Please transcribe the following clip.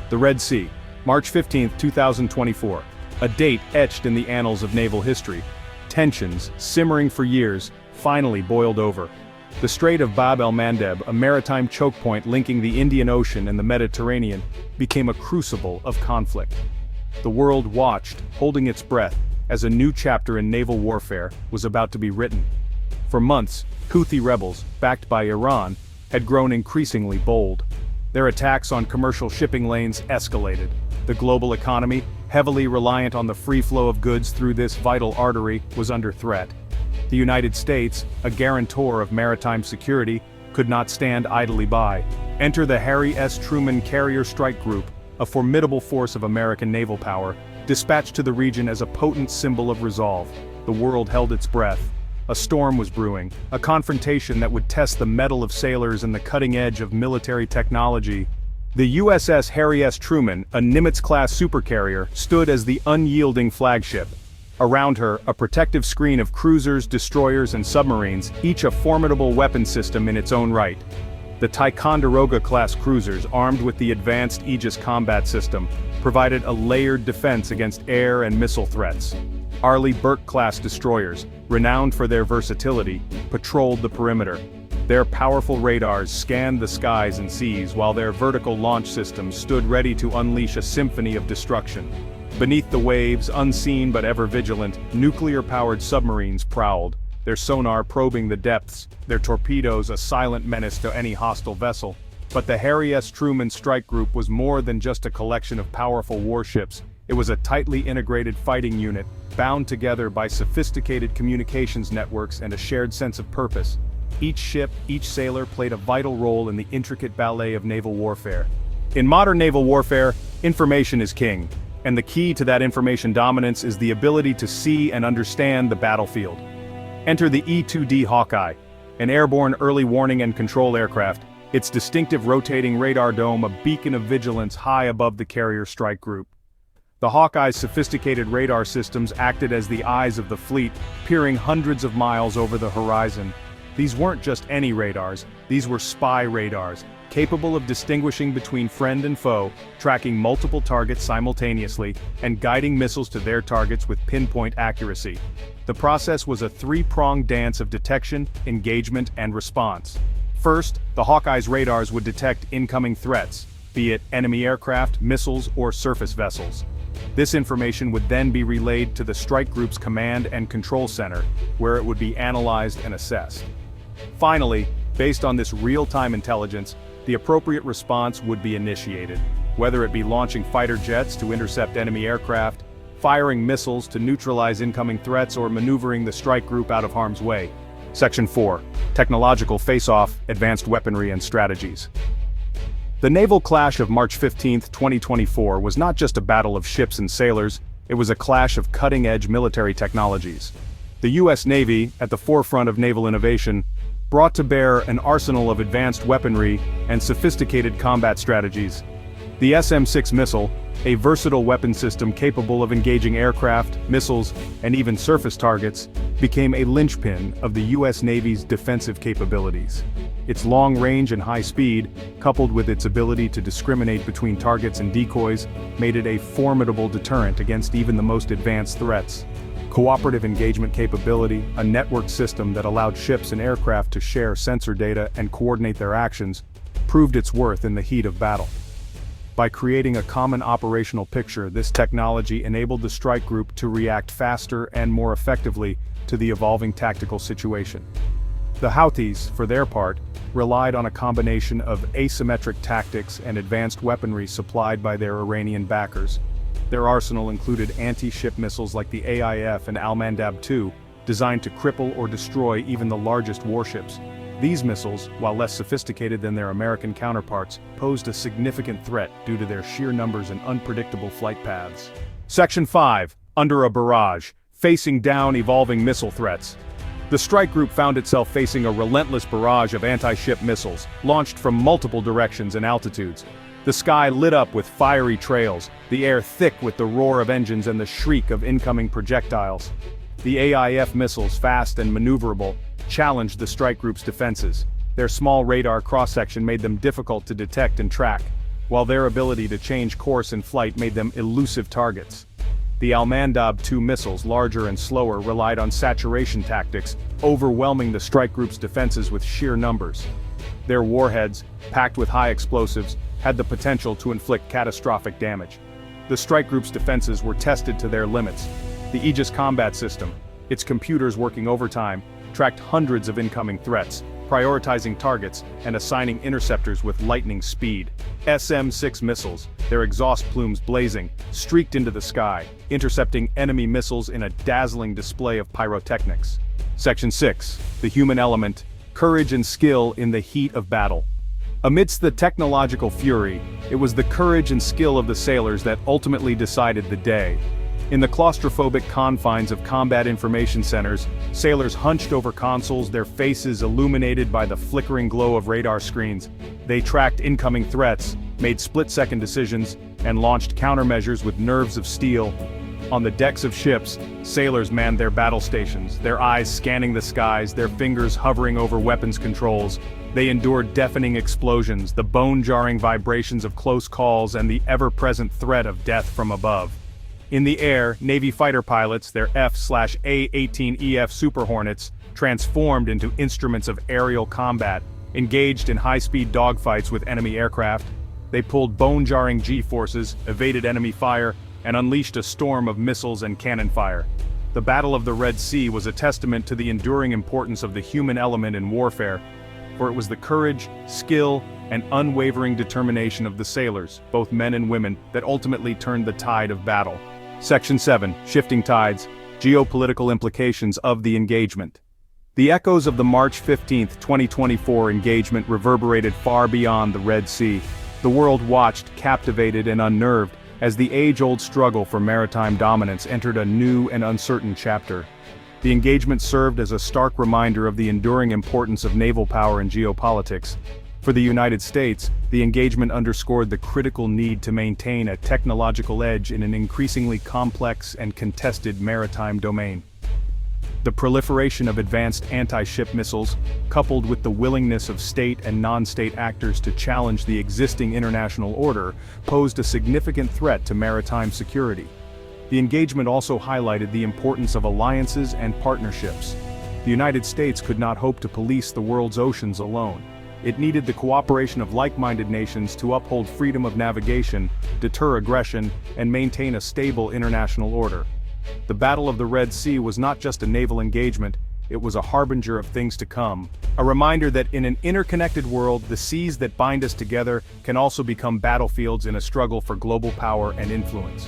The Red Sea, March 15, 2024. A date etched in the annals of naval history. Tensions, simmering for years, finally boiled over. The Strait of Bab el-Mandeb, a maritime choke point linking the Indian Ocean and the Mediterranean, became a crucible of conflict. The world watched, holding its breath, as a new chapter in naval warfare was about to be written. For months, Houthi rebels, backed by Iran, had grown increasingly bold. Their attacks on commercial shipping lanes escalated. The global economy, heavily reliant on the free flow of goods through this vital artery, was under threat. The United States, a guarantor of maritime security, could not stand idly by. Enter the Harry S. Truman Carrier Strike Group, a formidable force of American naval power, dispatched to the region as a potent symbol of resolve. The world held its breath. A storm was brewing, a confrontation that would test the mettle of sailors and the cutting edge of military technology. The USS Harry S. Truman, a Nimitz-class supercarrier, stood as the unyielding flagship. Around her, a protective screen of cruisers, destroyers, and submarines, each a formidable weapon system in its own right. The Ticonderoga-class cruisers, armed with the advanced Aegis combat system, provided a layered defense against air and missile threats. Arleigh Burke-class destroyers, renowned for their versatility, patrolled the perimeter. Their powerful radars scanned the skies and seas while their vertical launch systems stood ready to unleash a symphony of destruction. Beneath the waves, unseen but ever vigilant, nuclear-powered submarines prowled, their sonar probing the depths, their torpedoes a silent menace to any hostile vessel. But the Harry S. Truman Strike Group was more than just a collection of powerful warships. It was a tightly integrated fighting unit, bound together by sophisticated communications networks and a shared sense of purpose. Each ship, each sailor played a vital role in the intricate ballet of naval warfare. In modern naval warfare, information is king. And the key to that information dominance is the ability to see and understand the battlefield. Enter the E-2D Hawkeye, an airborne early warning and control aircraft, its distinctive rotating radar dome a beacon of vigilance high above the carrier strike group. The Hawkeye's sophisticated radar systems acted as the eyes of the fleet, peering hundreds of miles over the horizon. These weren't just any radars, these were spy radars, capable of distinguishing between friend and foe, tracking multiple targets simultaneously, and guiding missiles to their targets with pinpoint accuracy. The process was a three-pronged dance of detection, engagement, and response. First, the Hawkeye's radars would detect incoming threats, be it enemy aircraft, missiles, or surface vessels. This information would then be relayed to the strike group's command and control center, where it would be analyzed and assessed. Finally, based on this real-time intelligence, the appropriate response would be initiated, whether it be launching fighter jets to intercept enemy aircraft, firing missiles to neutralize incoming threats, or maneuvering the strike group out of harm's way. Section 4. Technological Face-Off, Advanced Weaponry and Strategies. The naval clash of March 15, 2024 was not just a battle of ships and sailors, it was a clash of cutting-edge military technologies. The U.S. Navy, at the forefront of naval innovation, brought to bear an arsenal of advanced weaponry and sophisticated combat strategies. The SM-6 missile, a versatile weapon system capable of engaging aircraft, missiles, and even surface targets, became a linchpin of the U.S. Navy's defensive capabilities. Its long range and high speed, coupled with its ability to discriminate between targets and decoys, made it a formidable deterrent against even the most advanced threats. Cooperative engagement capability, a networked system that allowed ships and aircraft to share sensor data and coordinate their actions, proved its worth in the heat of battle. By creating a common operational picture, this technology enabled the strike group to react faster and more effectively to the evolving tactical situation. The Houthis, for their part, relied on a combination of asymmetric tactics and advanced weaponry supplied by their Iranian backers. Their arsenal included anti-ship missiles like the AIF and Al-Mandab II, designed to cripple or destroy even the largest warships. These missiles, while less sophisticated than their American counterparts, posed a significant threat due to their sheer numbers and unpredictable flight paths. Section 5. Under a barrage, facing down evolving missile threats. The strike group found itself facing a relentless barrage of anti-ship missiles, launched from multiple directions and altitudes. The sky lit up with fiery trails, the air thick with the roar of engines and the shriek of incoming projectiles. The AIF missiles, fast and maneuverable, challenged the strike group's defenses. Their small radar cross-section made them difficult to detect and track. while their ability to change course in flight made them elusive targets. The Al-Mandab 2 missiles, larger and slower, relied on saturation tactics, overwhelming the strike group's defenses with sheer numbers. Their warheads, packed with high explosives, had the potential to inflict catastrophic damage. The strike group's defenses were tested to their limits. The Aegis combat system, its computers working overtime, tracked hundreds of incoming threats, prioritizing targets and assigning interceptors with lightning speed. SM-6 missiles, their exhaust plumes blazing, streaked into the sky, intercepting enemy missiles in a dazzling display of pyrotechnics. Section 6. The human element, courage and skill in the heat of battle. Amidst the technological fury, it was the courage and skill of the sailors that ultimately decided the day. In the claustrophobic confines of combat information centers, sailors hunched over consoles, their faces illuminated by the flickering glow of radar screens. They tracked incoming threats, made split-second decisions, and launched countermeasures with nerves of steel. On the decks of ships, sailors manned their battle stations, their eyes scanning the skies, their fingers hovering over weapons controls. They endured deafening explosions, the bone-jarring vibrations of close calls, and the ever-present threat of death from above. In the air, Navy fighter pilots, their F/A-18EF Super Hornets, transformed into instruments of aerial combat, engaged in high-speed dogfights with enemy aircraft. They pulled bone-jarring G-forces, evaded enemy fire, and unleashed a storm of missiles and cannon fire. The Battle of the Red Sea was a testament to the enduring importance of the human element in warfare, for it was the courage, skill, and unwavering determination of the sailors, both men and women, that ultimately turned the tide of battle. Section 7. Shifting Tides, Geopolitical Implications of the Engagement. The echoes of the March 15, 2024 engagement reverberated far beyond the Red Sea. The world watched, captivated and unnerved, as the age-old struggle for maritime dominance entered a new and uncertain chapter. The engagement served as a stark reminder of the enduring importance of naval power in geopolitics. For the United States, the engagement underscored the critical need to maintain a technological edge in an increasingly complex and contested maritime domain. The proliferation of advanced anti-ship missiles, coupled with the willingness of state and non-state actors to challenge the existing international order, posed a significant threat to maritime security. The engagement also highlighted the importance of alliances and partnerships. The United States could not hope to police the world's oceans alone. It needed the cooperation of like-minded nations to uphold freedom of navigation, deter aggression, and maintain a stable international order. The Battle of the Red Sea was not just a naval engagement, it was a harbinger of things to come. A reminder that in an interconnected world, the seas that bind us together can also become battlefields in a struggle for global power and influence.